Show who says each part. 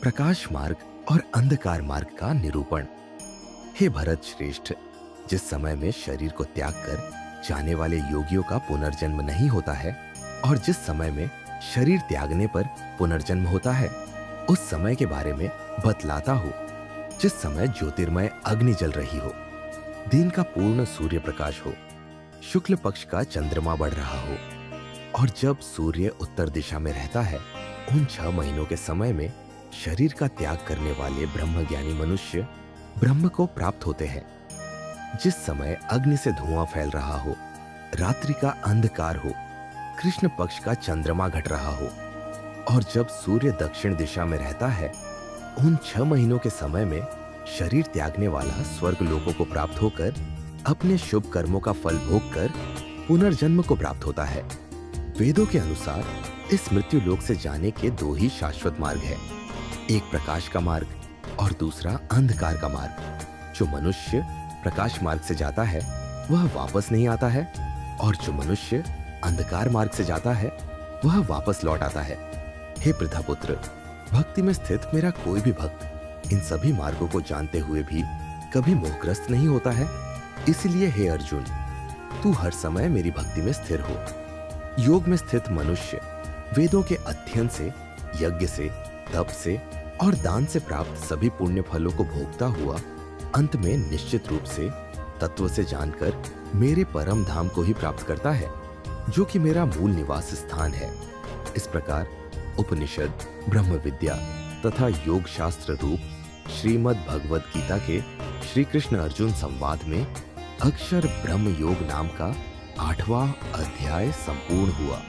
Speaker 1: प्रकाश मार्ग और अंधकार मार्ग का निरूपण। हे भरत श्रेष्ठ, जिस समय में शरीर को त्याग कर जाने वाले योगियों का पुनर्जन्म नहीं होता है और जिस समय में शरीर त्यागने पर पुनर्जन्म होता है, उस समय के बारे में बतलाता हूँ। जिस समय ज्योतिर्मय अग्नि जल रही हो, दिन का पूर्ण सूर्य प्रकाश हो, शुक्ल पक्ष का चंद्रमा बढ़ रहा हो और जब सूर्य उत्तर दिशा में रहता है, उन 6 महीनों के समय में शरीर का त्याग करने वाले ब्रह्मज्ञानी मनुष्य ब्रह्म को प्राप्त होते हैं। जिस समय अग्नि से धुआं फैल रहा हो, रात्रि का अंधकार हो, कृष्ण पक्ष का चंद्रमा घट रहा हो और जब सूर्य दक्षिण दिशा में रहता है, उन 6 महीनों के समय में शरीर त्यागने वाला स्वर्ग लोकों को प्राप्त होकर अपने शुभ कर्मों का फल भोग कर पुनर्जन्म को प्राप्त होता है। वेदों के अनुसार इस मृत्यु लोक से जाने के 2 ही शाश्वत मार्ग हैं, एक प्रकाश का मार्ग और दूसरा अंधकार का मार्ग। जो मनुष्य प्रकाश मार्ग से जाता है वह वापस नहीं आता है और जो मनुष्य अंधकार मार्ग से जाता है वह वापस लौट आता है। हे प्रथापुत्र, भक्ति में स्थित मेरा कोई भी भक्त इन सभी मार्गों को जानते हुए भी कभी मोहग्रस्त नहीं होता है। इसलिए हे अर्जुन, तू हर समय मेरी भक्ति में स्थिर हो। योग में स्थित मनुष्य वेदों के अध्ययन से, यज्ञ से, तप से और दान से प्राप्त सभी पुण्य फलों को भोगता हुआ अंत में निश्चित रूप से तत्व से जानकर मेरे परम धाम को ही प्राप्त करता है, जो कि मेरा मूल निवास स्थान है। इस प्रकार उपनिषद, ब्रह्म विद्या तथा योग शास्त्र रूप श्रीमद् भगवद गीता के श्री कृष्ण अर्जुन संवाद में अक्षर ब्रह्म योग नाम का 8वां अध्याय संपूर्ण हुआ।